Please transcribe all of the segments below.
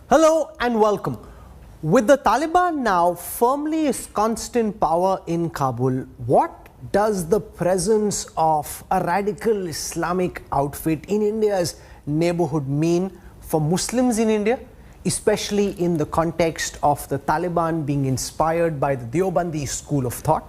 Hello and welcome. With the Taliban now firmly ensconced in power in Kabul, what does the presence of a radical Islamic outfit in India's neighborhood mean for Muslims in India, especially in the context of the Taliban being inspired by the Deobandi school of thought?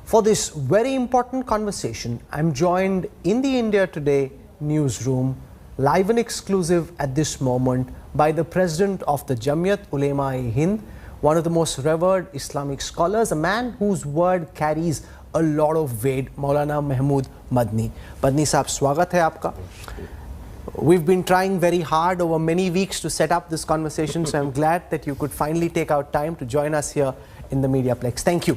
For this very important conversation, I'm joined in the India Today newsroom, live and exclusive at this moment, by the president of the Jamiat Ulema-e-Hind, one of the most revered Islamic scholars, a man whose word carries a lot of weight, Maulana Mahmood Madni. Madni Sahab, swagat hai aapka. We've been trying very hard over many weeks to set up this conversation, so I'm glad that you could finally take out time to join us here in the Mediaplex. Thank you.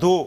2,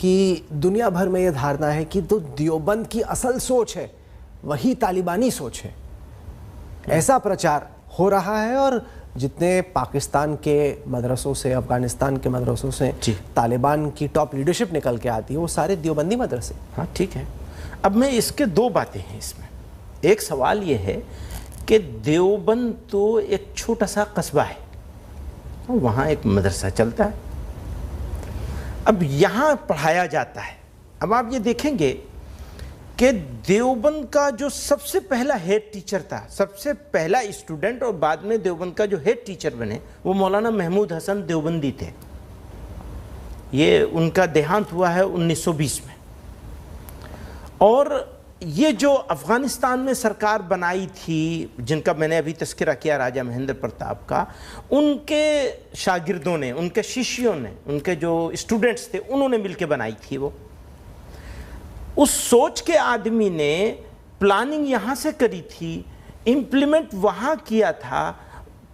کہ دنیا بھر میں یہ دھارنا ہے کہ تو دیوبند کی اصل سوچ ہے وہی طالبانی سوچ ہے. ایسا پرچار ہو رہا ہے اور جتنے پاکستان کے مدرسوں سے, افغانستان کے مدرسوں سے طالبان کی ٹاپ لیڈرشپ نکل کے آتی ہے وہ سارے دیوبندی مدرسے. ہاں ٹھیک ہے. اب میں اس کے دو باتیں ہیں اس میں. ایک سوال یہ ہے کہ دیوبند تو ایک چھوٹا سا قصبہ ہے, وہاں ایک مدرسہ چلتا ہے, اب یہاں پڑھایا جاتا ہے. اب آپ یہ دیکھیں گے کہ دیوبند کا جو سب سے پہلا ہیڈ ٹیچر تھا, سب سے پہلا اسٹوڈنٹ اور بعد میں دیوبند کا جو ہیڈ ٹیچر بنے, وہ مولانا محمود حسن دیوبندی تھے. یہ ان کا دیہانت ہوا ہے 1920 میں. اور یہ جو افغانستان میں سرکار بنائی تھی, جن کا میں نے ابھی تذکرہ کیا راجہ مہندر پرتاپ کا, ان کے شاگردوں نے, ان کے ششیوں نے, ان کے جو اسٹوڈنٹس تھے, انہوں نے مل کے بنائی تھی. وہ اس سوچ کے آدمی نے پلاننگ یہاں سے کری تھی, امپلیمنٹ وہاں کیا تھا.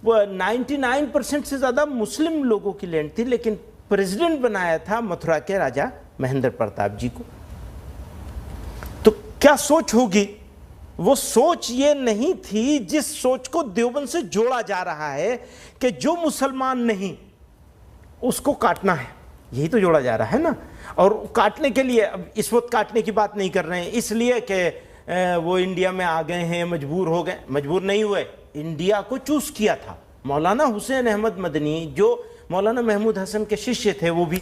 99% سے زیادہ مسلم لوگوں کی لینڈ تھی, لیکن پریزیڈنٹ بنایا تھا متھرا کے راجہ مہندر پرتاپ جی کو. تو کیا سوچ ہوگی؟ وہ سوچ یہ نہیں تھی جس سوچ کو دیوبند سے جوڑا جا رہا ہے کہ جو مسلمان نہیں اس کو کاٹنا ہے. یہی تو جوڑا جا رہا ہے نا. اور کاٹنے کے لیے, اب اس وقت کاٹنے کی بات نہیں کر رہے ہیں اس لیے کہ وہ انڈیا میں آ گئے ہیں, مجبور ہو گئے. مجبور نہیں ہوئے, انڈیا کو چوز کیا تھا. مولانا حسین احمد مدنی جو مولانا محمود حسن کے ششیہ تھے, وہ بھی,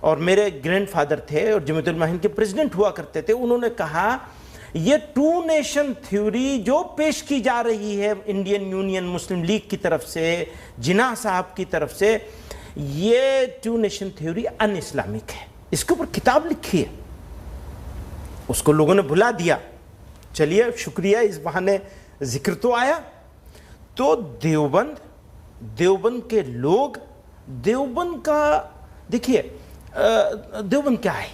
اور میرے گرینڈ فادر تھے اور جمیعت علماء کے پریزیڈنٹ ہوا کرتے تھے, انہوں نے کہا یہ ٹو نیشن تھیوری جو پیش کی جا رہی ہے انڈین یونین مسلم لیگ کی طرف سے, جناح صاحب کی طرف سے, یہ two nation theory in Islamic ہے. اس کے اوپر کتاب لکھی ہے, اس کو لوگوں نے بھلا دیا. چلیے شکریہ, اس بہانے ذکر تو آیا. تو دیوبند کے لوگ, دیوبند کا دیکھیے, دیوبند کیا ہے,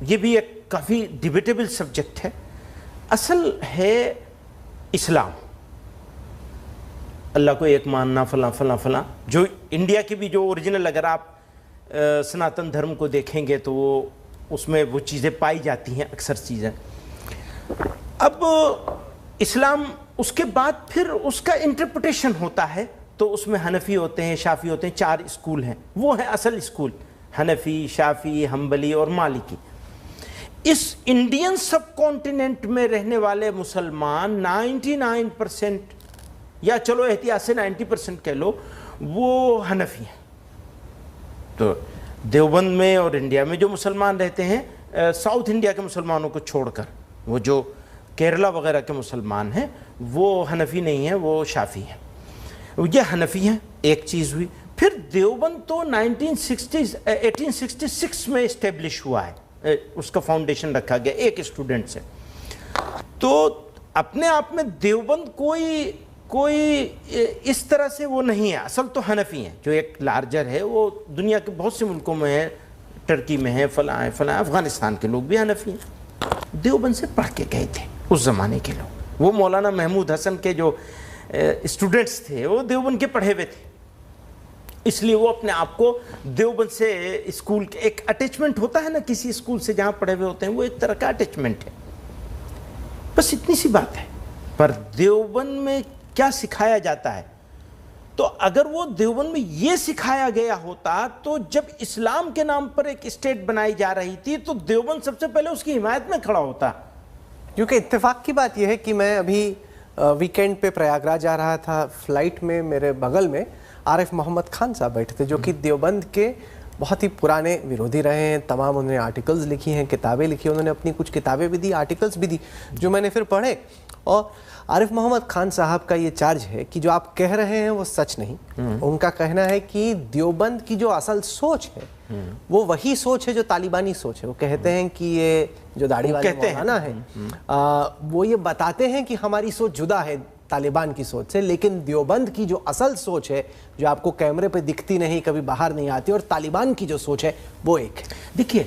یہ بھی ایک کافی ڈیبیٹیبل سبجیکٹ ہے. اصل ہے اسلام, اللہ کو ایک ماننا, فلاں فلاں فلاں, جو انڈیا کی بھی جو اوریجنل, اگر آپ سناتن دھرم کو دیکھیں گے تو وہ اس میں وہ چیزیں پائی جاتی ہیں, اکثر چیزیں. اب اسلام, اس کے بعد پھر اس کا انٹرپریٹیشن ہوتا ہے, تو اس میں حنفی ہوتے ہیں, شافی ہوتے ہیں, 4 اسکول ہیں. وہ ہیں اصل اسکول, حنفی, شافی, حنبلی اور مالکی. اس انڈین سب کانٹیننٹ میں رہنے والے مسلمان 99% یا چلو احتیاط سے 90% کہہ لو, وہ حنفی ہیں. تو دیوبند میں اور انڈیا میں جو مسلمان رہتے ہیں, ساؤتھ انڈیا کے مسلمانوں کو چھوڑ کر, وہ جو کیرلا وغیرہ کے مسلمان ہیں, وہ حنفی نہیں ہیں, وہ شافی ہیں. یہ حنفی ہیں, ایک چیز ہوئی. پھر دیوبند تو 1866 میں اسٹیبلش ہوا ہے, اس کا فاؤنڈیشن رکھا گیا ایک اسٹوڈنٹ سے. تو اپنے آپ میں دیوبند کوئی اس طرح سے وہ نہیں ہے. اصل تو حنفی ہیں, جو ایک لارجر ہے, وہ دنیا کے بہت سے ملکوں میں ہے, ٹرکی میں ہے, فلاں فلاں, افغانستان کے لوگ بھی حنفی ہیں. دیوبند سے پڑھ کے گئے تھے اس زمانے کے لوگ. وہ مولانا محمود حسن کے جو اسٹوڈنٹس تھے وہ دیوبند کے پڑھے ہوئے تھے, اس لیے وہ اپنے آپ کو دیوبند سے اسکول کے, ایک اٹیچمنٹ ہوتا ہے نا کسی اسکول سے جہاں پڑھے ہوئے ہوتے ہیں, وہ ایک طرح کا اٹیچمنٹ ہے. بس اتنی سی بات ہے. پر دیوبند میں کیا سکھایا جاتا ہے؟ تو اگر وہ دیوبند میں یہ سکھایا گیا ہوتا, تو جب اسلام کے نام پر ایک اسٹیٹ بنائی جا رہی تھی, تو دیوبند سب سے پہلے اس کی حمایت میں کھڑا ہوتا. کیونکہ اتفاق کی بات یہ ہے کہ میں ابھی ویکینڈ پہ پریاگراج جا رہا تھا, فلائٹ میں میرے بغل میں عارف محمد خان صاحب بیٹھے تھے, جو کہ دیوبند کے بہت ہی پرانے ویرودھی رہے ہیں. تمام انہوں نے آرٹیکلز لکھی ہیں, کتابیں لکھی, انہوں نے اپنی کچھ کتابیں بھی دی, آرٹیکلز بھی دی, جو میں نے پھر پڑھے. اور عارف محمد خان صاحب کا یہ چارج ہے کہ جو آپ کہہ رہے ہیں وہ سچ نہیں. ان کا کہنا ہے کہ دیوبند کی جو اصل سوچ ہے وہ وہی سوچ ہے جو طالبانی سوچ ہے. وہ کہتے ہیں کہ یہ جو داڑھی والے مولانا ہے, وہ یہ بتاتے ہیں کہ ہماری سوچ جدا ہے طالبان کی سوچ سے, لیکن دیوبند کی جو اصل سوچ ہے, جو آپ کو کیمرے پہ دکھتی نہیں, کبھی باہر نہیں آتی, اور طالبان کی جو سوچ ہے وہ ایک ہے. دیکھیے,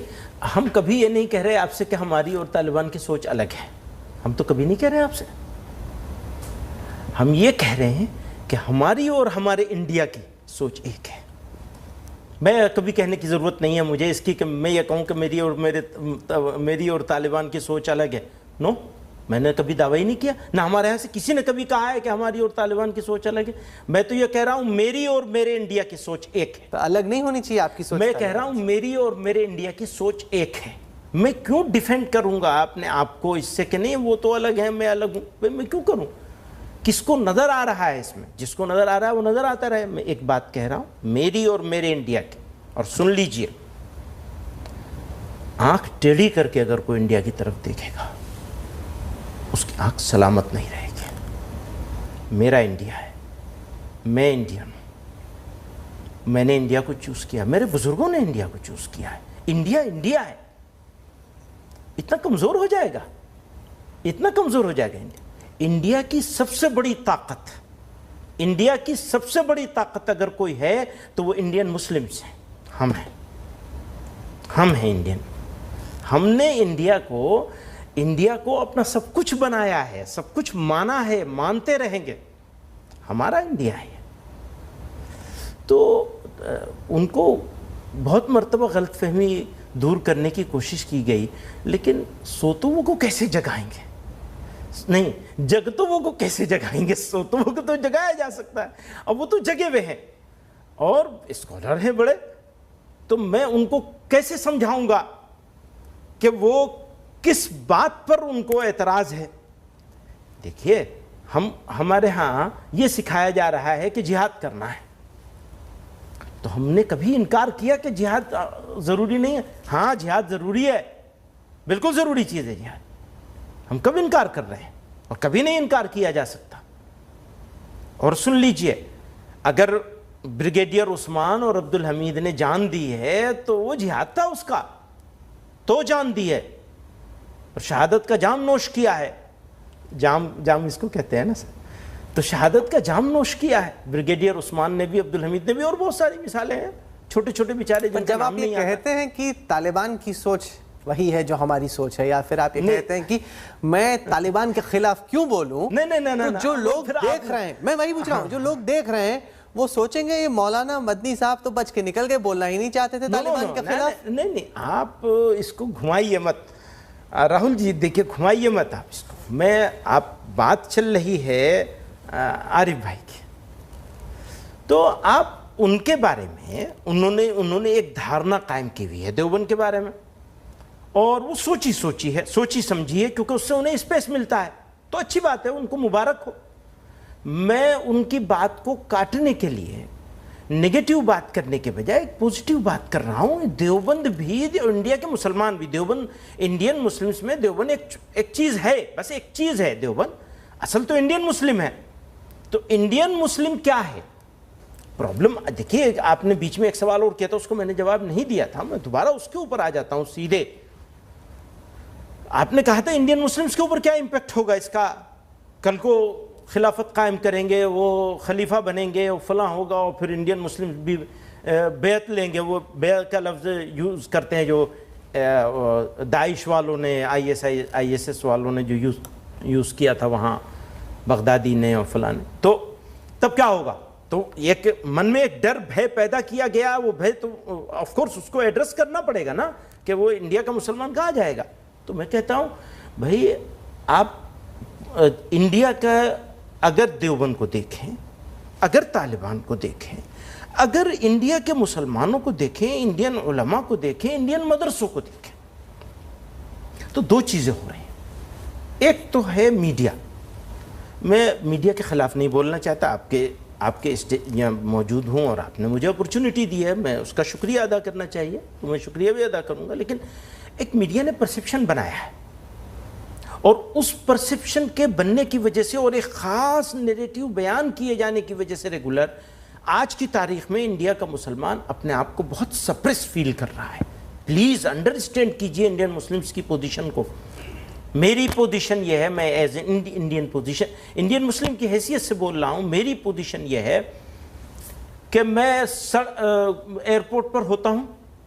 ہم کبھی یہ نہیں کہہ رہے آپ سے کہ ہماری اور طالبان کی سوچ الگ ہے. ہم تو کبھی نہیں کہہ رہے آپ سے. ہم یہ کہہ رہے ہیں کہ ہماری اور ہمارے انڈیا کی سوچ ایک ہے. میں کبھی کہنے کی ضرورت نہیں ہے مجھے اس کی کہ میں یہ کہوں کہ میری اور طالبان کی سوچ الگ ہے. نو، میں نے کبھی دعویٰ ہی نہیں کیا، نہ ہمارے یہاں سے کسی نے کبھی کہا ہے کہ ہماری اور طالبان کی سوچ الگ ہے. میں تو یہ کہہ رہا ہوں میری اور میرے انڈیا کی سوچ ایک ہے. تو الگ نہیں ہونی چاہیے آپ کی سوچ. میں کہہ رہا ہوں میری اور میرے انڈیا کی سوچ ایک ہے. میں کیوں ڈیفینڈ کروں گا اپنے آپ کو اس سے کہ نہیں وہ تو الگ ہے میں الگ ہوں؟ میں کیوں کروں؟ کس کو نظر آ رہا ہے اس میں؟ جس کو نظر آ رہا ہے وہ نظر آتا رہے. میں ایک بات کہہ رہا ہوں میری اور میرے انڈیا کی، اور سن لیجئے، آنکھ ٹیڑھی کر کے اگر کوئی انڈیا کی طرف دیکھے گا اس کی آنکھ سلامت نہیں رہے گی. میرا انڈیا ہے، میں انڈین ہوں، میں نے انڈیا کو چوز کیا، میرے بزرگوں نے انڈیا کو چوز کیا ہے. انڈیا انڈیا ہے. اتنا کمزور ہو جائے گا، اتنا کمزور ہو جائے گا انڈیا. انڈیا کی سب سے بڑی طاقت، انڈیا کی سب سے بڑی طاقت اگر کوئی ہے تو وہ انڈین مسلمز ہیں. ہم ہیں انڈین. ہم نے انڈیا کو اپنا سب کچھ بنایا ہے، سب کچھ مانا ہے، مانتے رہیں گے. ہمارا انڈیا ہے. تو ان کو بہت مرتبہ غلط فہمی دور کرنے کی کوشش کی گئی، لیکن سوتووں کو کیسے جگائیں گے؟ نہیں، جگتووں کو کیسے جگائیں گے؟ سوتووں کو تو جگایا جا سکتا ہے. اب وہ تو جگے ہوئے ہیں اور اسکالر ہیں بڑے، تو میں ان کو کیسے سمجھاؤں گا کہ وہ کس بات پر ان کو اعتراض ہے؟ دیکھیے، ہمارے ہاں یہ سکھایا جا رہا ہے کہ جہاد کرنا ہے، تو ہم نے کبھی انکار کیا کہ جہاد ضروری نہیں ہے؟ ہاں جہاد ضروری ہے، بالکل ضروری چیز ہے جہاد. ہم کب انکار کر رہے ہیں؟ اور کبھی نہیں انکار کیا جا سکتا. اور سن لیجئے، اگر بریگیڈیئر عثمان اور عبدالحمید نے جان دی ہے تو وہ جہاد تھا اس کا، تو جان دی ہے اور شہادت کا جام نوش کیا ہے. جام اس کو کہتے ہیں نا سر. تو شہادت کا جام نوش کیا ہے بریگیڈیئر عثمان نے بھی، عبدالحمید نے بھی، اور بہت ساری مثالیں ہیں چھوٹے چھوٹے بیچارے. جب آپ یہ کہتے ہیں کہ طالبان کی سوچ وہی ہے جو ہماری سوچ ہے، یا پھر آپ یہ کہتے ہیں کہ میں طالبان کے خلاف کیوں بولوں، نہیں، جو لوگ دیکھ رہے ہیں، میں وہی پوچھ رہا ہوں، جو لوگ دیکھ رہے ہیں وہ سوچیں گے یہ مولانا مدنی صاحب تو بچ کے نکل گئے، بولنا ہی نہیں چاہتے تھے طالبان کے خلاف. نہیں، آپ اس کو گھمائیے مت راہل جی. دیکھیے، گھمائیے مت آپ اس کو. آپ بات چل رہی ہے عارف بھائی کی، تو آپ ان کے بارے میں انہوں نے ایک دھارنا قائم کی ہوئی ہے دیوبند کے بارے میں، اور وہ سوچی سمجھی ہے، کیونکہ اس سے انہیں اسپیس ملتا ہے. تو اچھی بات ہے، ان کو مبارک ہو. میں ان کی بات کو کاٹنے کے لیے، نیگیٹو بات کرنے کے بجائے ایک پوزیٹیو بات کر رہا ہوں. دیوبند بھی، انڈیا کے مسلمان بھی، دیوبند انڈین مسلمز میں دیوبند ایک چیز ہے، بس ایک چیز ہے. دیوبند اصل تو انڈین مسلم ہے. تو انڈین مسلم کیا ہے پرابلم؟ دیکھیے، آپ نے بیچ میں ایک سوال اور کیا تھا، اس کو میں نے جواب نہیں دیا تھا. میں دوبارہ اس کے اوپر آ جاتا ہوں سیدھے. آپ نے کہا تھا انڈین مسلمز کے اوپر کیا امپیکٹ ہوگا اس کا؟ کل کو خلافت قائم کریں گے، وہ خلیفہ بنیں گے، وہ فلاں ہوگا، اور پھر انڈین مسلم بھی بیعت لیں گے. وہ بیعت کا لفظ یوز کرتے ہیں جو داعش والوں نے، آئی ایس ایس والوں نے جو یوز کیا تھا وہاں، بغدادی نے اور فلاں نے. تو تب کیا ہوگا؟ تو ایک من میں ایک ڈر بھے پیدا کیا گیا. وہ بھے تو آف کورس اس کو ایڈریس کرنا پڑے گا نا، کہ وہ انڈیا کا مسلمان کہا جائے گا. تو میں کہتا ہوں بھائی، آپ انڈیا کا اگر دیوبند کو دیکھیں، اگر طالبان کو دیکھیں، اگر انڈیا کے مسلمانوں کو دیکھیں، انڈین علماء کو دیکھیں، انڈین مدرسوں کو دیکھیں، تو دو چیزیں ہو رہی ہیں. ایک تو ہے میڈیا. میں میڈیا کے خلاف نہیں بولنا چاہتا. آپ کے یہاں موجود ہوں اور آپ نے مجھے اپرچونٹی دی ہے، میں اس کا شکریہ ادا کرنا چاہیے، تو میں شکریہ بھی ادا کروں گا. لیکن ایک میڈیا نے پرسیپشن بنایا ہے، اور اس پرسیپشن کے بننے کی وجہ سے اور ایک خاص نیریٹیو بیان کیے جانے کی وجہ سے ریگولر آج کی تاریخ میں انڈیا کا مسلمان اپنے آپ کو بہت سپریس فیل کر رہا ہے. پلیز انڈرسٹینڈ کیجئے انڈین مسلمز کی پوزیشن کو. میری پوزیشن یہ ہے، میں ایز انڈین مسلم کی حیثیت سے بول رہا ہوں. میری پوزیشن یہ ہے کہ میں ایئرپورٹ پر ہوتا ہوں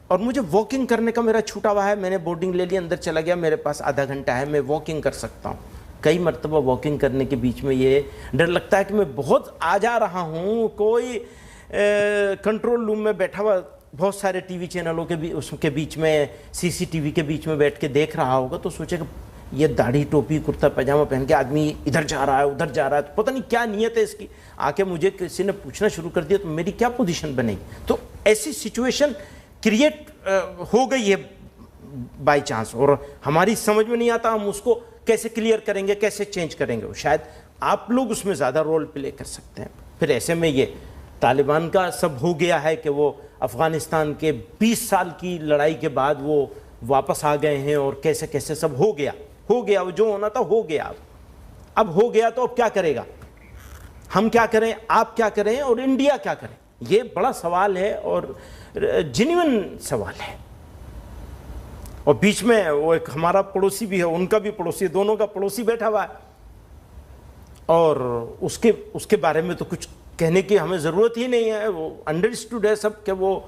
اور مجھے واکنگ کرنے کا میرا چھوٹا ہوا ہے. میں نے بورڈنگ لے لیا، اندر چلا گیا، میرے پاس آدھا گھنٹہ ہے، میں واکنگ کر سکتا ہوں. کئی مرتبہ واکنگ کرنے کے بیچ میں یہ ڈر لگتا ہے کہ میں بہت آ جا رہا ہوں. کوئی کنٹرول روم میں بیٹھا ہوا بہت سارے ٹی وی چینلوں کے بھی اس کے بیچ میں سی سی ٹی وی کے بیچ میں بیٹھ کے دیکھ رہا ہوگا تو سوچے کہ یہ داڑھی ٹوپی کرتا پاجامہ پہن کے آدمی ادھر جا رہا ہے ادھر جا رہا ہے، تو پتہ نہیں کیا نیت ہے اس کی. آ کے مجھے کسی نے پوچھنا شروع کر دیا تو میری کیا پوزیشن بنے گی. تو ایسی سچویشن کریٹ ہو گئی ہے بائی چانس، اور ہماری سمجھ میں نہیں آتا ہم اس کو کیسے کلیئر کریں گے، کیسے چینج کریں گے. شاید آپ لوگ اس میں زیادہ رول پلے کر سکتے ہیں. پھر ایسے میں یہ طالبان کا سب ہو گیا ہے کہ وہ افغانستان کے 20 سال کی لڑائی کے بعد وہ واپس آ گئے ہیں، اور کیسے کیسے سب ہو گیا وہ جو ہونا تھا ہو گیا. اب ہو گیا تو اب کیا کرے گا، ہم کیا کریں، آپ کیا کریں، اور انڈیا کیا کریں. یہ بڑا سوال ہے اور جینوئن سوال ہے. اور بیچ میں وہ ایک ہمارا پڑوسی بھی ہے، ان کا بھی پڑوسی، دونوں کا پڑوسی بیٹھا ہوا ہے، اور اس کے بارے میں تو کچھ کہنے کی ہمیں ضرورت ہی نہیں ہے. وہ انڈرسٹوڈ ہے سب کہ وہ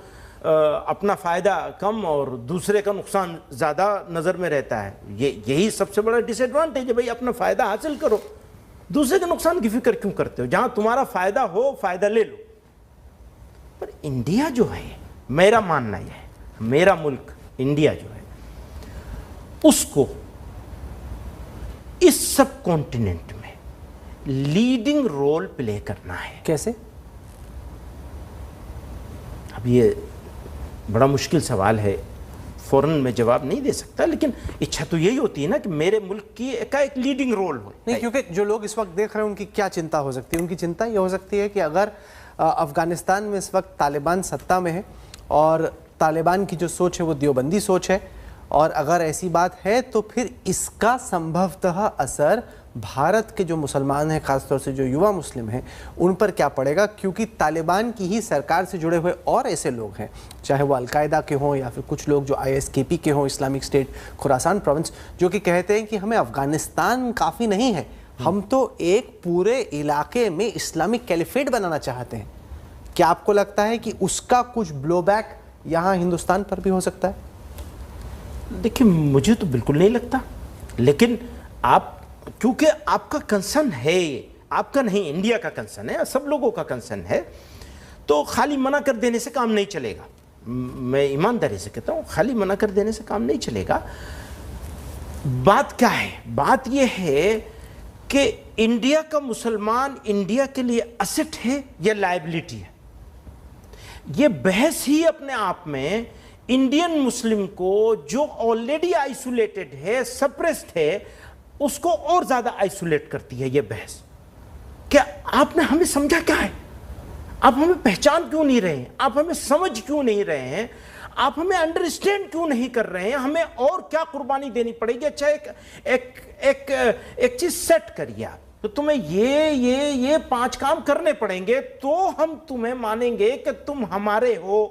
اپنا فائدہ کم اور دوسرے کا نقصان زیادہ نظر میں رہتا ہے. یہی سب سے بڑا ڈس ایڈوانٹیج ہے. بھائی اپنا فائدہ حاصل کرو، دوسرے کے نقصان کی فکر کیوں کرتے ہو؟ جہاں تمہارا فائدہ ہو فائدہ لے لو. پر انڈیا جو ہے، میرا ماننا یہ ہے، میرا ملک انڈیا جو ہے اس کو اس سب کانٹیننٹ میں لیڈنگ رول پلے کرنا ہے. کیسے؟ اب یہ بڑا مشکل سوال ہے، فوراً میں جواب نہیں دے سکتا، لیکن اچھا تو یہی ہوتی ہے نا کہ میرے ملک کی ایک لیڈنگ رول ہو. نہیں، کیونکہ جو لوگ اس وقت دیکھ رہے ہیں ان کی کیا چنتا ہو سکتی ہے؟ ان کی چنتا یہ ہو سکتی ہے کہ اگر افغانستان میں اس وقت طالبان سطح میں ہے اور طالبان کی جو سوچ ہے وہ دیوبندی سوچ ہے، اور اگر ایسی بات ہے تو پھر اس کا سمبھوتہ اثر بھارت کے جو مسلمان ہیں، خاص طور سے جو یووا مسلم ہیں، ان پر کیا پڑے گا؟ کیونکہ طالبان کی ہی سرکار سے جڑے ہوئے اور ایسے لوگ ہیں، چاہے وہ القاعدہ کے ہوں یا پھر کچھ لوگ جو ISKP کے ہوں، اسلامک اسٹیٹ خراسان پروونس، جو کہ کہتے ہیں کہ ہمیں افغانستان کافی نہیں ہے، ہم تو ایک پورے علاقے میں اسلامک کیلیفیٹ بنانا چاہتے ہیں. کیا آپ کو لگتا ہے کہ اس کا کچھ بلو بیک یہاں ہندوستان پر بھی ہو سکتا ہے؟ دیکھیں مجھے تو بالکل نہیں لگتا، لیکن آپ کیونکہ آپ کا کنسرن ہے، آپ کا نہیں، انڈیا کا کنسرن ہے، سب لوگوں کا کنسرن ہے، تو خالی منع کر دینے سے کام نہیں چلے گا. میں ایمانداری سے کہتا ہوں خالی منع کر دینے سے کام نہیں چلے گا. بات کیا ہے؟ بات یہ ہے کہ انڈیا کا مسلمان انڈیا کے لیے اسٹ ہے یا لائبلٹی ہے. یہ بحث ہی اپنے آپ میں انڈین مسلم کو جو آلریڈی آئسولیٹڈ ہے، سپریسڈ ہے، اس کو اور زیادہ آئسولیٹ کرتی ہے. یہ بحث کیا آپ نے ہمیں سمجھا کیا ہے؟ آپ ہمیں پہچان کیوں نہیں رہے ہیں؟ آپ ہمیں سمجھ کیوں نہیں رہے ہیں؟ آپ ہمیں انڈرسٹینڈ کیوں نہیں کر رہے ہیں؟ ہمیں اور کیا قربانی دینی پڑے گی؟ اچھا ایک چیز سیٹ کریے آپ، تو تمہیں یہ 5 کام کرنے پڑیں گے تو ہم تمہیں مانیں گے کہ تم ہمارے ہو،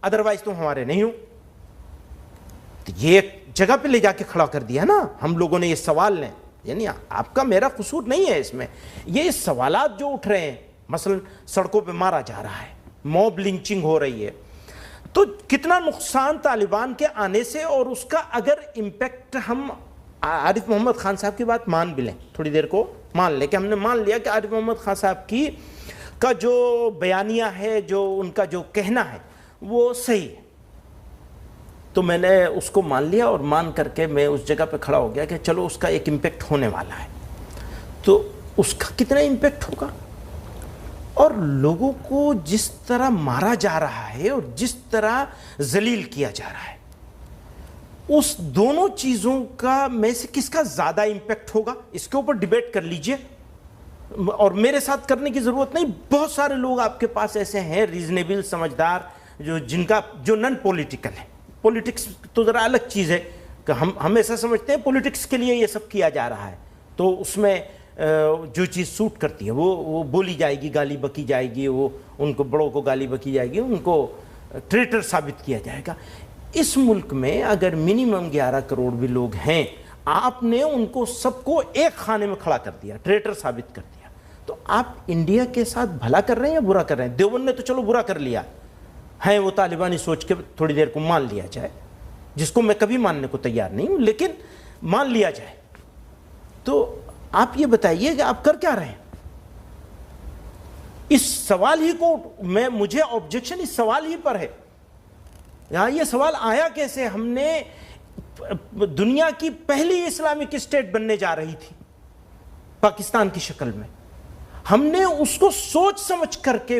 ادروائز تم ہمارے نہیں ہو. تو یہ ایک جگہ پہ لے جا کے کھڑا کر دیا نا ہم لوگوں نے. یہ سوال لیں، یعنی آپ کا میرا قصور نہیں ہے اس میں. یہ سوالات جو اٹھ رہے ہیں، مثلا سڑکوں پہ مارا جا رہا ہے، موب لنچنگ ہو رہی ہے، تو کتنا نقصان طالبان کے آنے سے، اور اس کا اگر امپیکٹ ہم عارف محمد خان صاحب کی بات مان بھی لیں، تھوڑی دیر کو مان لیں کہ ہم نے مان لیا کہ عارف محمد خان صاحب کا جو بیانیہ ہے، جو ان کا جو کہنا ہے وہ صحیح ہے، تو میں نے اس کو مان لیا، اور مان کر کے میں اس جگہ پہ کھڑا ہو گیا کہ چلو اس کا ایک امپیکٹ ہونے والا ہے. تو اس کا کتنا امپیکٹ ہوگا؟ اور لوگوں کو جس طرح مارا جا رہا ہے اور جس طرح ذلیل کیا جا رہا ہے، اس دونوں چیزوں کا میں سے کس کا زیادہ امپیکٹ ہوگا؟ اس کے اوپر ڈیبیٹ کر لیجئے، اور میرے ساتھ کرنے کی ضرورت نہیں. بہت سارے لوگ آپ کے پاس ایسے ہیں ریزنیبل، سمجھدار، جو نن پولیٹیکل ہے. پولیٹکس تو ذرا الگ چیز ہے کہ ہم ایسا سمجھتے ہیں پولیٹکس کے لیے یہ سب کیا جا رہا ہے، تو اس میں جو چیز سوٹ کرتی ہے وہ بولی جائے گی، گالی بکی جائے گی، وہ ان کو بڑوں کو گالی بکی جائے گی، ان کو ٹریٹر ثابت کیا جائے گا. اس ملک میں اگر منیمم 11 کروڑ بھی لوگ ہیں، آپ نے ان کو سب کو ایک خانے میں کھڑا کر دیا، ٹریٹر ثابت کر دیا، تو آپ انڈیا کے ساتھ بھلا کر رہے ہیں یا برا کر رہے ہیں؟ دیوبند نے تو چلو برا کر لیا ہے، وہ طالبانی سوچ کے تھوڑی دیر کو مان لیا جائے، جس کو میں کبھی ماننے کو تیار نہیں ہوں، لیکن مان لیا جائے. تو آپ یہ بتائیے کہ آپ کر کیا رہے ہیں؟ اس سوال ہی کو مجھے آبجیکشن اس سوال ہی پر ہے یہاں یہ سوال آیا کیسے؟ ہم نے دنیا کی پہلی اسلامک اسٹیٹ بننے جا رہی تھی پاکستان کی شکل میں، ہم نے اس کو سوچ سمجھ کر کے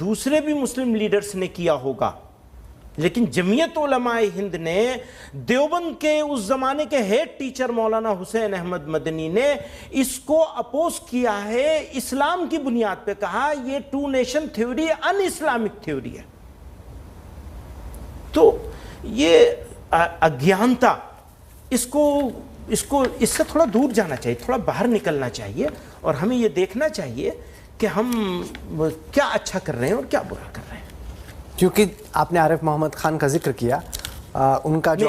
دوسرے بھی مسلم لیڈرز نے کیا ہوگا، لیکن جمعیت علماء ہند نے، دیوبند کے اس زمانے کے ہیڈ ٹیچر مولانا حسین احمد مدنی نے اس کو اپوز کیا ہے، اسلام کی بنیاد پہ کہا یہ two nation theory in Islamic theory ہے۔ تو یہ اگیانتا، اس سے تھوڑا دور جانا چاہیے، تھوڑا باہر نکلنا چاہیے، اور ہمیں یہ دیکھنا چاہیے کہ ہم کیا اچھا کر رہے ہیں اور کیا برا کر رہے ہیں۔ کیونکہ آپ نے عارف محمد خان کا ذکر کیا، ان کا جو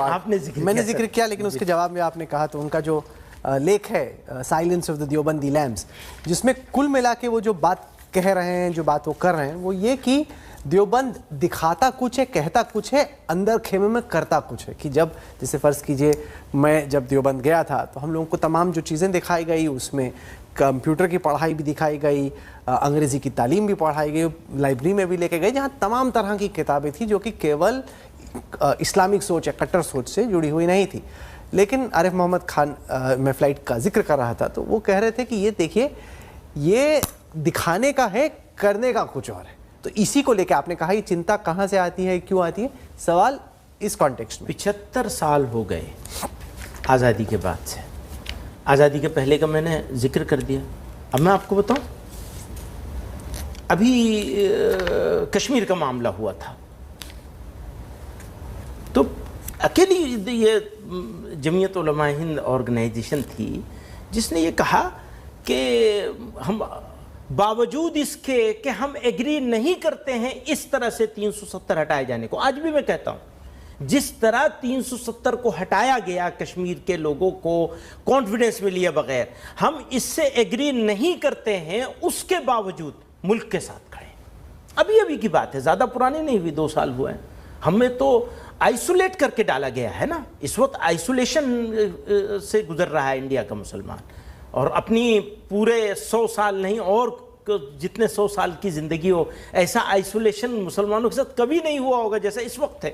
میں نے ذکر کیا لیکن اس کے جواب میں آپ نے کہا، تو ان کا جو لیکھ ہے silence of the Deobandi lamps, جس میں کل ملا کے وہ جو بات کہہ رہے ہیں، جو بات وہ کر رہے ہیں، وہ یہ کہ دیوبند دکھاتا کچھ ہے، کہتا کچھ ہے، اندر خیمے میں کرتا کچھ ہے۔ کہ جب جیسے فرض کیجئے میں جب دیوبند گیا تھا تو ہم لوگوں کو تمام جو چیزیں دکھائی گئی، اس میں کمپیوٹر کی پڑھائی بھی دکھائی گئی، انگریزی کی تعلیم بھی پڑھائی گئی، لائبریری میں بھی لے کے گئے جہاں تمام طرح کی کتابیں تھیں جو کہ کیول اسلامک سوچ یا کٹر سوچ سے جڑی ہوئی نہیں تھی۔ لیکن عارف محمد خان، میں فلائٹ کا ذکر کر رہا تھا تو وہ کہہ رہے تھے کہ یہ دیکھیے، یہ دکھانے کا ہے، کرنے کا کچھ اور ہے۔ تو اسی کو لے کے آپ نے کہا یہ چنتا کہاں سے آتی ہے، کیوں آتی ہے؟ سوال اس کانٹیکسٹ میں 75 سال ہو گئے آزادی کے بعد سے، آزادی کے پہلے کا میں نے ذکر کر دیا۔ اب میں آپ کو بتاؤں، ابھی کشمیر کا معاملہ ہوا تھا تو اکیلی یہ جمعیت علماء ہند آرگنائزیشن تھی جس نے یہ کہا کہ ہم باوجود اس کے کہ ہم ایگری نہیں کرتے ہیں اس طرح سے 370 ہٹائے جانے کو، آج بھی میں کہتا ہوں جس طرح 370 کو ہٹایا گیا کشمیر کے لوگوں کو کانفیڈنس میں لیے بغیر، ہم اس سے ایگری نہیں کرتے ہیں، اس کے باوجود ملک کے ساتھ کھڑے۔ ابھی کی بات ہے، زیادہ پرانی نہیں ہوئی، 2 سال ہوئے ہیں۔ ہمیں تو آئسولیٹ کر کے ڈالا گیا ہے نا، اس وقت آئسولیشن سے گزر رہا ہے انڈیا کا مسلمان، اور اپنی پورے 100 سال نہیں اور جتنے 100 سال کی زندگی ہو، ایسا آئسولیشن مسلمانوں کے ساتھ کبھی نہیں ہوا ہوگا جیسا اس وقت ہے۔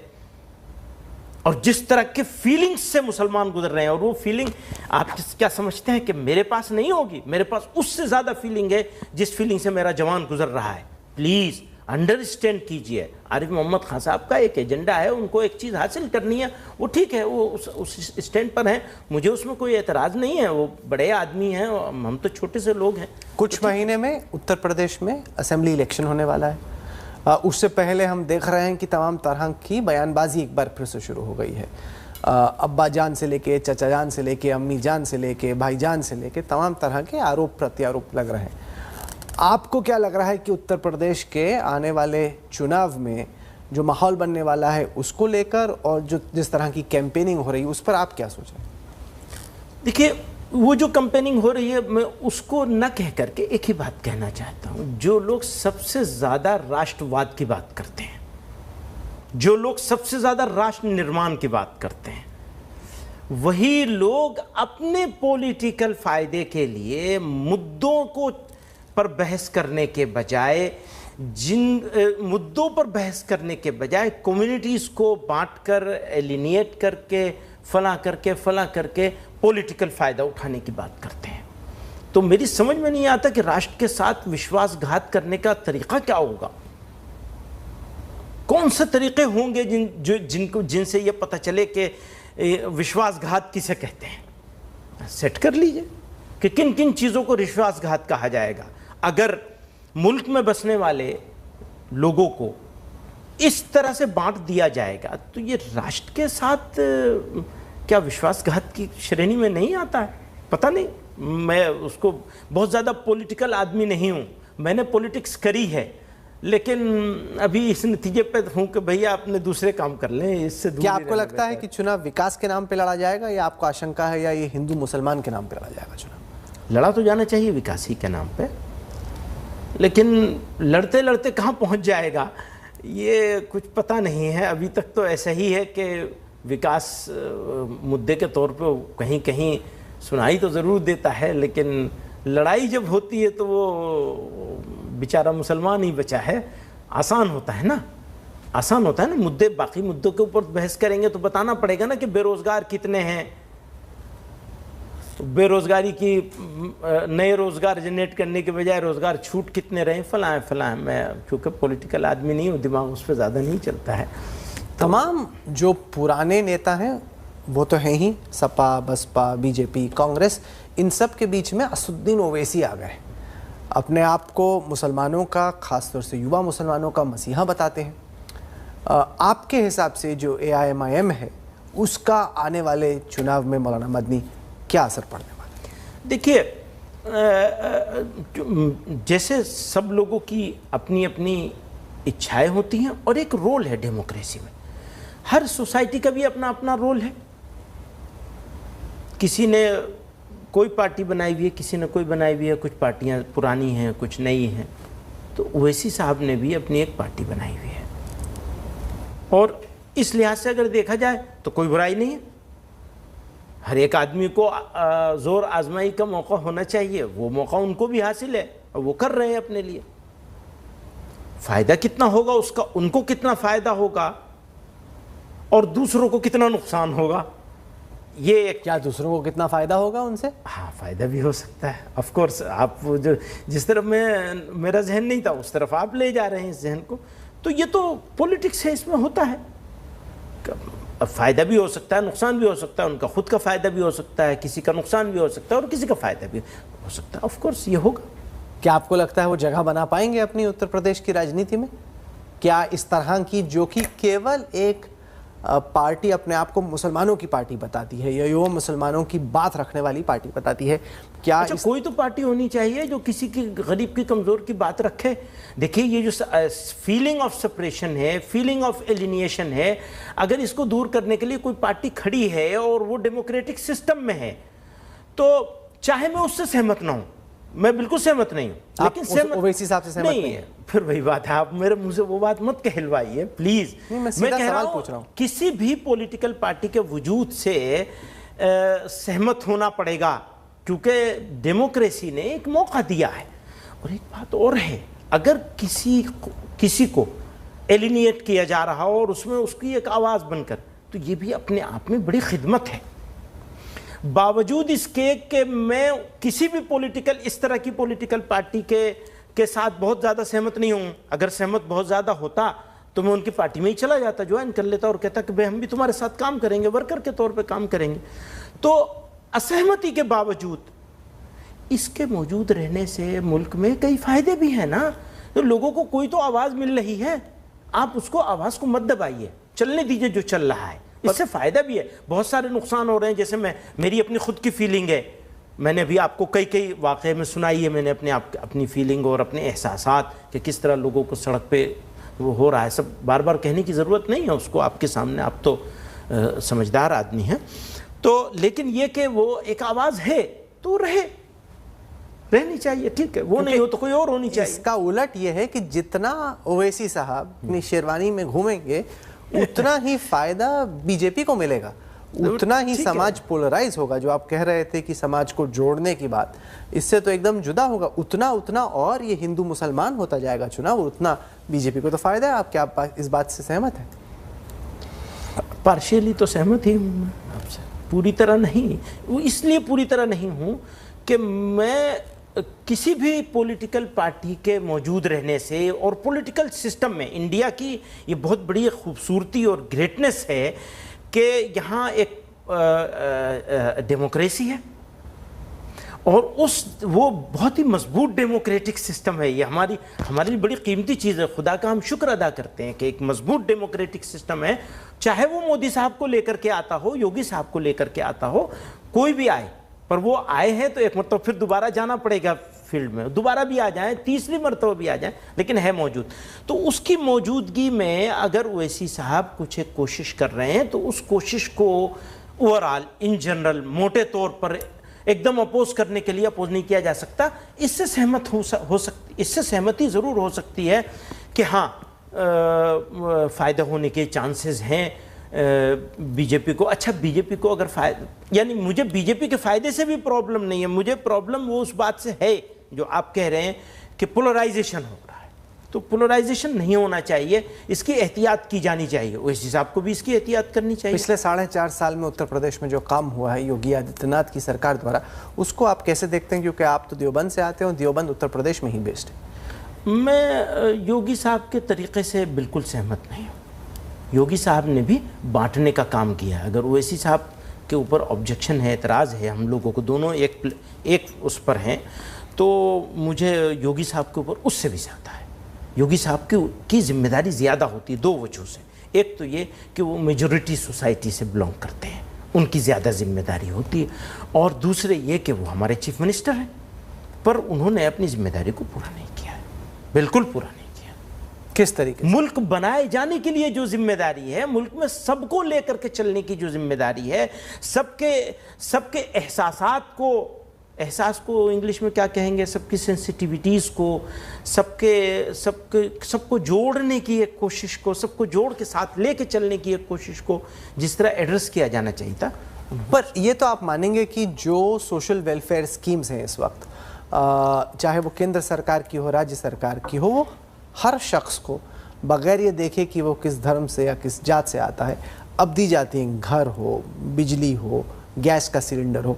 اور جس طرح کے فیلنگز سے مسلمان گزر رہے ہیں، اور وہ فیلنگ آپ کیا سمجھتے ہیں کہ میرے پاس نہیں ہوگی؟ میرے پاس اس سے زیادہ فیلنگ ہے جس فیلنگ سے میرا جوان گزر رہا ہے۔ پلیز انڈرسٹینڈ کیجئے، عارف محمد خان صاحب کا ایک ایجنڈا ہے، ان کو ایک چیز حاصل کرنی ہے، وہ ٹھیک ہے، وہ اس اسٹینڈ پر ہیں، مجھے اس میں کوئی اعتراض نہیں ہے، وہ بڑے آدمی ہیں، ہم تو چھوٹے سے لوگ ہیں۔ کچھ مہینے میں اتر پردیش میں اسمبلی الیکشن ہونے والا ہے، اس سے پہلے ہم دیکھ رہے ہیں کہ تمام طرح کی بیان بازی ایک بار پھر سے شروع ہو گئی ہے، ابا جان سے لے کے چچا جان سے لے کے امی جان سے لے کے بھائی جان سے لے کے تمام طرح کے آروپ پرتیاروپ لگ رہے ہیں۔ آپ کو کیا لگ رہا ہے کہ اتر پردیش کے آنے والے چناؤ میں جو ماحول بننے والا ہے اس کو لے کر، اور جو جس طرح کی کیمپیننگ ہو رہی ہے اس پر آپ کیا سوچ رہے ہیں؟ دیکھیے، وہ جو کمپیننگ ہو رہی ہے، میں اس کو نہ کہہ کر کے ایک ہی بات کہنا چاہتا ہوں، جو لوگ سب سے زیادہ راشٹرواد کی بات کرتے ہیں، جو لوگ سب سے زیادہ راشٹر نرمان کی بات کرتے ہیں، وہی لوگ اپنے پولیٹیکل فائدے کے لیے مدوں کو پر بحث کرنے کے بجائے، جن مدوں پر بحث کرنے کے بجائے کمیونٹیز کو بانٹ کر، ایلینیٹ کر کے، فلاں کر کے پولیٹیکل فائدہ اٹھانے کی بات کرتے ہیں۔ تو میری سمجھ میں نہیں آتا کہ راشٹر کے ساتھ وشواس گھات کرنے کا طریقہ کیا ہوگا، کون سے طریقے ہوں گے جن سے یہ پتہ چلے کہ وشواس گھات کسے کہتے ہیں۔ سیٹ کر لیجئے کہ کن کن چیزوں کو وشواس گھات کہا جائے گا۔ اگر ملک میں بسنے والے لوگوں کو اس طرح سے بانٹ دیا جائے گا تو یہ راشٹر کے ساتھ کیا وشواس گھات کی شرینی میں نہیں آتا ہے؟ پتہ نہیں، میں اس کو بہت زیادہ پولیٹیکل آدمی نہیں ہوں، میں نے پولیٹکس کری ہے، لیکن ابھی اس نتیجے پہ ہوں کہ بھیا اپنے دوسرے کام کر لیں، اس سے دور۔ کیا آپ کو لگتا ہے کہ چناؤ وکاس کے نام پہ لڑا جائے گا، یا آپ کو آشنکا ہے یا یہ ہندو مسلمان کے نام پہ لڑا جائے گا چناؤ؟ لڑا تو جانا چاہیے وکاس ہی کے نام پہ، لیکن لڑتے لڑتے کہاں پہنچ جائے گا یہ کچھ پتہ نہیں ہے۔ ابھی تک تو ایسا ہی ہے کہ وکاس مدعے کے طور پہ کہیں کہیں سنائی تو ضرور دیتا ہے، لیکن لڑائی جب ہوتی ہے تو وہ بیچارہ مسلمان ہی بچا ہے، آسان ہوتا ہے نا۔ آسان ہوتا ہے نا مدعے، باقی مدعوں کے اوپر بحث کریں گے تو بتانا پڑے گا نا کہ بے روزگار کتنے ہیں، تو بے روزگاری کی نئے روزگار جنریٹ کرنے کے بجائے روزگار چھوٹ کتنے رہے، فلاں فلاں. میں چونکہ پولیٹیکل آدمی نہیں ہوں، دماغ اس پہ زیادہ نہیں چلتا ہے. تمام جو پرانے نیتا ہیں وہ تو ہیں ہی، سپا، بسپا، بی جے پی، کانگریس، ان سب کے بیچ میں اسدالدین اویسی آ گئے. اپنے آپ کو مسلمانوں کا، خاص طور سے یووا مسلمانوں کا مسیحا بتاتے ہیں. آپ کے حساب سے جو AIMIM ہے اس کا آنے والے چناؤ میں مولانا مدنی کیا اثر پڑنے والا ہے؟ دیکھیے، جیسے سب لوگوں کی اپنی اپنی اچھائیں ہوتی ہیں اور ایک رول ہے ڈیموکریسی میں، ہر سوسائٹی کا بھی اپنا اپنا رول ہے. کسی نے کوئی پارٹی بنائی ہوئی ہے، کسی نے کوئی بنائی ہوئی ہے، کچھ پارٹیاں پرانی ہیں، کچھ نئی ہیں. تو اویسی صاحب نے بھی اپنی ایک پارٹی بنائی ہوئی ہے، اور اس لحاظ سے اگر دیکھا جائے تو کوئی برائی نہیں ہے. ہر ایک آدمی کو زور آزمائی کا موقع ہونا چاہیے، وہ موقع ان کو بھی حاصل ہے اور وہ کر رہے ہیں اپنے لیے. فائدہ کتنا ہوگا اس کا، ان کو کتنا فائدہ ہوگا اور دوسروں کو کتنا نقصان ہوگا، یہ ایک. کیا دوسروں کو کتنا فائدہ ہوگا ان سے؟ ہاں، فائدہ بھی ہو سکتا ہے آف کورس. آپ جو جس طرف میرا ذہن نہیں تھا اس طرف آپ لے جا رہے ہیں اس ذہن کو. تو یہ تو پولیٹکس ہے، اس میں ہوتا ہے. فائدہ بھی ہو سکتا ہے، نقصان بھی ہو سکتا ہے. ان کا خود کا فائدہ بھی ہو سکتا ہے، کسی کا نقصان بھی ہو سکتا ہے، اور کسی کا فائدہ بھی ہو سکتا ہے. آف کورس یہ ہوگا. کیا آپ کو لگتا ہے وہ جگہ بنا پائیں گے اپنی اتر پردیش کی راجنیتی میں؟ کیا اس طرح کی جو کہ کیول ایک پارٹی اپنے آپ کو مسلمانوں کی پارٹی بتاتی ہے یا یو مسلمانوں کی بات رکھنے والی پارٹی بتاتی ہے، کیا کوئی تو پارٹی ہونی چاہیے جو کسی کی غریب کی کمزور کی بات رکھے؟ دیکھیے، یہ جو فیلنگ آف سپریشن ہے، فیلنگ آف ایلینیشن ہے، اگر اس کو دور کرنے کے لیے کوئی پارٹی کھڑی ہے اور وہ ڈیموکریٹک سسٹم میں ہے، تو چاہے میں اس سے سہمت نہ ہوں، میں بالکل سہمت نہیں ہوں، لیکن اویسی صاحب سے سہمت نہیں ہے، پھر وہی بات ہے. آپ میرے منہ سے وہ بات مت کہلوائیے پلیز. میں کہہ رہا ہوں کسی بھی پولیٹیکل پارٹی کے وجود سے سہمت ہونا پڑے گا، کیونکہ ڈیموکریسی نے ایک موقع دیا ہے. اور ایک بات اور ہے، اگر کسی کو ایلینیٹ کیا جا رہا ہو اور اس میں اس کی ایک آواز بن کر، تو یہ بھی اپنے آپ میں بڑی خدمت ہے. باوجود اس کہ میں کسی بھی اس طرح کی پولیٹیکل پارٹی کے ساتھ بہت زیادہ سہمت نہیں ہوں. اگر سہمت بہت زیادہ ہوتا تو میں ان کی پارٹی میں ہی چلا جاتا، جوائن کر لیتا اور کہتا کہ ہم بھی تمہارے ساتھ کام کریں گے، ورکر کے طور پہ کام کریں گے. تو اسہمتی کے باوجود اس کے موجود رہنے سے ملک میں کئی فائدے بھی ہیں نا. تو لوگوں کو کوئی تو آواز مل رہی ہے، آپ اس کو آواز کو مت دبائیے، چلنے دیجئے جو چل رہا ہے. اس سے فائدہ بھی ہے، بہت سارے نقصان ہو رہے ہیں. جیسے میری اپنی خود کی فیلنگ ہے، میں نے ابھی آپ کو کئی واقعے میں سنائی ہے، میں نے اپنی فیلنگ اور اپنے احساسات کہ کس طرح لوگوں کو سڑک پہ وہ ہو رہا ہے. سب بار بار کہنے کی ضرورت نہیں ہے اس کو آپ کے سامنے، آپ تو سمجھدار آدمی ہیں. تو لیکن یہ کہ وہ ایک آواز ہے تو رہنی چاہیے، ٹھیک ہے، وہ نہیں ہو تو کوئی اور ہونی چاہیے. اس کا الٹ یہ ہے کہ جتنا اویسی صاحب اپنی شیروانی میں گھومیں گے اتنا ہی فائدہ بی جے پی کو ملے گا، اتنا ہی سماج پولرائز ہوگا. جو آپ کہہ رہے تھے کہ سماج کو جوڑنے کی بات، اس سے تو ایک دم جدا ہوگا. اتنا اور یہ ہندو مسلمان ہوتا جائے گا چناؤ، اتنا بی جے پی کو تو فائدہ ہے. آپ کیا اس بات سے سہمت ہیں؟ پارشیلی تو سہمت ہی ہوں میں آپ سے، پوری طرح نہیں. وہ اس لیے پوری طرح نہیں ہوں کہ میں کسی بھی پولیٹیکل پارٹی کے موجود رہنے سے اور پولیٹیکل سسٹم میں وہ کی یہ بہت بڑی خوبصورتی اور گریٹنس ہے کہ یہاں ایک ڈیموکریسی ہے، اور وہ بہت ہی مضبوط ڈیموکریٹک سسٹم ہے. یہ ہماری بڑی قیمتی چیز ہے. خدا کا ہم شکر ادا کرتے ہیں کہ ایک مضبوط ڈیموکریٹک سسٹم ہے. چاہے وہ مودی صاحب کو لے کر کے آتا ہو، یوگی صاحب کو لے کر کے آتا ہو، کوئی بھی آئے، پر وہ آئے ہیں تو ایک مرتبہ پھر دوبارہ جانا پڑے گا فیلڈ میں، دوبارہ بھی آ جائیں، تیسری مرتبہ بھی آ جائیں، لیکن ہے موجود. تو اس کی موجودگی میں اگر اویسی صاحب کچھ ایک کوشش کر رہے ہیں تو اس کوشش کو اوورآل ان جنرل موٹے طور پر ایک دم اپوز کرنے کے لیے اپوز نہیں کیا جا سکتا. اس سے سہمت ہو سکتی، اس سے سہمتی ضرور ہو سکتی ہے کہ ہاں فائدہ ہونے کے چانسز ہیں بی جے پی کو. اچھا، بی جے پی کو اگر یعنی مجھے بی جے پی کے فائدے سے بھی پرابلم نہیں ہے، مجھے پرابلم وہ اس بات سے ہے جو آپ کہہ رہے ہیں کہ پولرائزیشن ہو رہا ہے. تو پولرائزیشن نہیں ہونا چاہیے، اس کی احتیاط کی جانی چاہیے، اس حساب کو بھی اس کی احتیاط کرنی چاہیے۔ پچھلے 4.5 سال میں اتر پردیش میں جو کام ہوا ہے یوگی آدتیہ ناتھ کی سرکار دوارا، اس کو آپ کیسے دیکھتے ہیں؟ کیونکہ آپ تو دیوبند سے آتے ہیں، دیوبند اتر پردیش میں ہی بیسڈ ہے۔ میں یوگی صاحب کے طریقے سے بالکل سہمت نہیں ہوں۔ یوگی صاحب نے بھی بانٹنے کا کام کیا ہے۔ اگر اویسی صاحب کے اوپر آبجیکشن ہے، اعتراض ہے، ہم لوگوں کو دونوں ایک اس پر ہیں، تو مجھے یوگی صاحب کے اوپر اس سے بھی زیادہ ہے۔ یوگی صاحب کی ذمہ داری زیادہ ہوتی ہے 2 وجہوں سے۔ ایک تو یہ کہ وہ میجورٹی سوسائٹی سے بلانگ کرتے ہیں، ان کی زیادہ ذمہ داری ہوتی ہے، اور دوسرے یہ کہ وہ ہمارے چیف منسٹر ہیں، پر انہوں نے اپنی ذمہ داری کو پورا نہیں کیا ہے، بالکل پورا نہیں کیا۔ کس طریقے سے؟ ملک بنائے جانے کے لیے جو ذمہ داری ہے، ملک میں سب کو لے کر کے چلنے کی جو ذمہ داری ہے، سب کے احساس کو انگلش میں کیا کہیں گے، سب کی سینسٹیویٹیز کو، سب کو جوڑنے کی ایک کوشش کو، سب کو جوڑ کے ساتھ لے کے چلنے کی ایک کوشش کو جس طرح ایڈریس کیا جانا چاہیے تھا۔ پر یہ تو آپ مانیں گے کہ جو سوشل ویلفیئر سکیمز ہیں اس وقت، چاہے وہ کیندر سرکار کی ہو، راجیہ سرکار کی ہو، وہ ہر شخص کو بغیر یہ دیکھے کہ وہ کس دھرم سے یا کس جات سے آتا ہے اب دی جاتی ہیں۔ گھر ہو، بجلی ہو، گیس کا سلنڈر ہو۔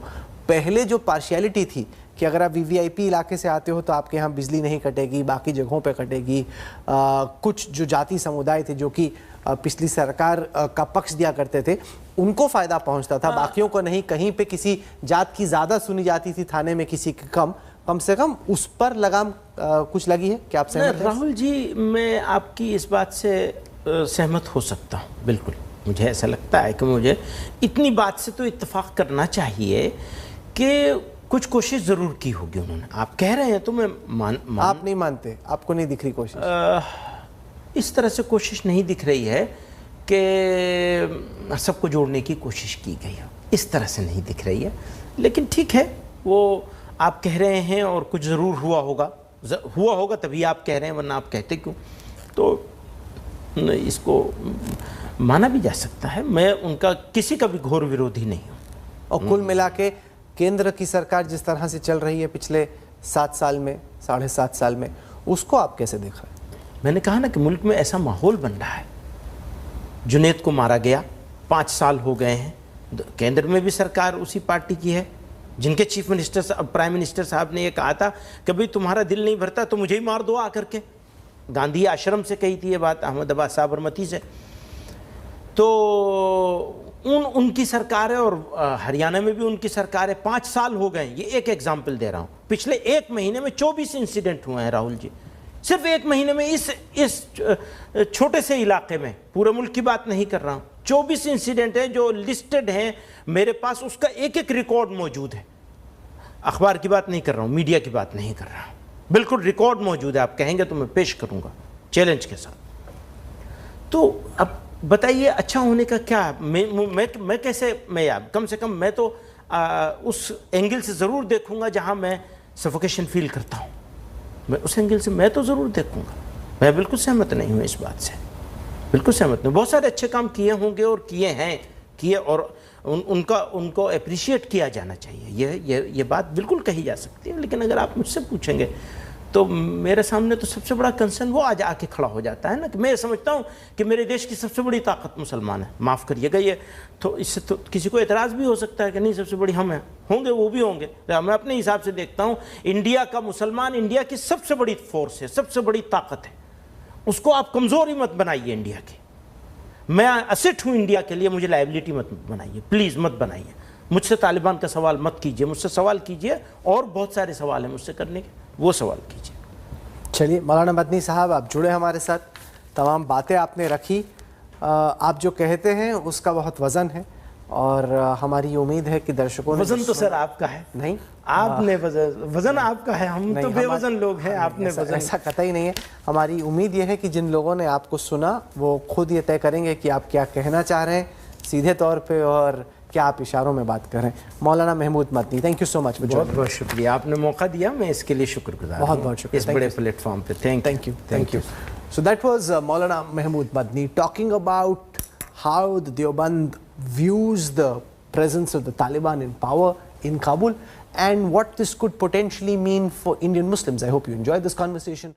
پہلے جو پارشیلٹی تھی کہ اگر آپ VVIP علاقے سے آتے ہو تو آپ کے یہاں بجلی نہیں کٹے گی، باقی جگہوں پہ کٹے گی، کچھ جو جاتی سمودائے تھے جو کہ پچھلی سرکار کا پکش دیا کرتے تھے، ان کو فائدہ پہنچتا تھا، باقیوں کو نہیں۔ کہیں پہ کسی جات کی زیادہ سنی جاتی تھی تھانے میں، کسی کی کم سے کم اس پر لگام کچھ لگی ہے؟ کیا آپ سہمت ہیں؟ راہل جی، میں آپ کی اس بات سے سہمت ہو سکتا ہوں، بالکل۔ مجھے ایسا لگتا ہے کہ مجھے اتنی بات سے تو اتفاق کرنا چاہیے کہ کچھ کوشش ضرور کی ہوگی انہوں نے۔ آپ کہہ رہے ہیں تو میں آپ نہیں مانتے؟ آپ کو نہیں دکھ رہی کوشش؟ اس طرح سے کوشش نہیں دکھ رہی ہے کہ سب کو جوڑنے کی کوشش کی گئی ہو، اس طرح سے نہیں دکھ رہی ہے۔ لیکن ٹھیک ہے، وہ آپ کہہ رہے ہیں اور کچھ ضرور ہوا ہوگا تبھی آپ کہہ رہے ہیں، ورنہ آپ کہتے کیوں؟ تو اس کو مانا بھی جا سکتا ہے۔ میں ان کا کسی کا بھی گھور ویرودھی نہیں ہوں۔ اور کل ملا کے کیندر کی سرکار جس طرح سے چل رہی ہے پچھلے 7 سال میں، 7.5 سال میں، اس کو آپ کیسے دیکھ رہے ہیں؟ میں نے کہا نا کہ ملک میں ایسا ماحول بن رہا ہے۔ جنید کو مارا گیا، 5 سال ہو گئے ہیں، کیندر میں بھی سرکار اسی پارٹی کی ہے، جن کے چیف منسٹر پرائم منسٹر صاحب نے یہ کہا تھا کہ بھئی تمہارا دل نہیں بھرتا تو مجھے ہی مار دو آ کر کے۔ گاندھی آشرم سے کہی تھی یہ بات، احمد آباد سابرمتی سے۔ تو ان کی سرکار ہے، اور ہریانہ میں بھی ان کی سرکار ہے، 5 سال ہو گئے ہیں۔ یہ ایک ایگزامپل دے رہا ہوں، پچھلے 1 مہینے میں 24 انسیڈنٹ ہوئے ہیں راہل جی، صرف 1 مہینے میں، اس چھوٹے سے علاقے میں، پورے ملک کی بات نہیں کر رہا ہوں۔ 24 انسیڈنٹ ہیں جو لسٹڈ ہیں میرے پاس، اس کا ایک ریکارڈ موجود ہے۔ اخبار کی بات نہیں کر رہا ہوں، میڈیا کی بات نہیں کر رہا ہوں، بالکل ریکارڈ موجود ہے۔ آپ کہیں گے تو میں پیش کروں گا چیلنج کے ساتھ۔ تو اب بتائیے اچھا ہونے کا کیا؟ میں کیسے، کم سے کم میں تو اس اینگل سے ضرور دیکھوں گا جہاں میں سفوکیشن فیل کرتا ہوں، میں اس اینگل سے میں تو ضرور دیکھوں گا۔ میں بالکل سہمت نہیں ہوں اس بات سے، بالکل سہمت نہیں۔ بہت سارے اچھے کام کیے ہوں گے اور کیے اور ان کو اپریشیٹ کیا جانا چاہیے، یہ بات بالکل کہی جا سکتی ہے۔ لیکن اگر آپ مجھ سے پوچھیں گے تو میرے سامنے تو سب سے بڑا کنسرن وہ آج آ کے کھڑا ہو جاتا ہے نا کہ میں سمجھتا ہوں کہ میرے دیش کی سب سے بڑی طاقت مسلمان ہے۔ معاف کریے گا، یہ تو اس سے تو کسی کو اعتراض بھی ہو سکتا ہے کہ نہیں، سب سے بڑی ہم ہیں، ہوں گے، وہ بھی ہوں گے۔ میں اپنے حساب سے دیکھتا ہوں انڈیا کا مسلمان انڈیا کی سب سے بڑی فورس ہے، سب سے بڑی طاقت ہے۔ اس کو آپ کمزوری مت بنائیے انڈیا کی۔ میں اسٹ ہوں انڈیا کے لیے، مجھے لائبلٹی مت بنائیے، پلیز مت بنائیے۔ مجھ سے طالبان کا سوال مت کیجیے، مجھ سے سوال کیجیے، اور بہت سارے سوال ہیں مجھ سے کرنے کے، وہ سوال کیجیے۔ چلیے مولانا مدنی صاحب، آپ جڑے ہمارے ساتھ، تمام باتیں آپ نے رکھی، آپ جو کہتے ہیں اس کا بہت وزن ہے، اور ہماری امید ہے کہ درشکوں نے وزن تو سر آپ کا ہے، نہیں، آپ نے وزن آپ کا ہے، ہم تو بے وزن لوگ ہیں، آپ نے وزن۔ ایسا قطعی نہیں ہے۔ ہماری امید یہ ہے کہ جن لوگوں نے آپ کو سنا وہ خود یہ طے کریں گے کہ آپ کیا کہنا چاہ رہے ہیں سیدھے طور پہ، اور کیا آپ اشاروں میں بات کر رہے ہیں۔ مولانا Mahmood Madani, thank you so مچ۔ بہت بہت شکریہ، آپ نے موقع دیا، میں اس کے لیے شکر گزار ہوں، بہت بہت شکریہ اس بڑے پلیٹ فارم پہ۔ Thank you. So that was Maulana Mahmood Madni talking about how the Deoband views the presence of the Taliban in power in Kabul and what this could potentially mean for Indian Muslims. I hope you enjoyed this conversation.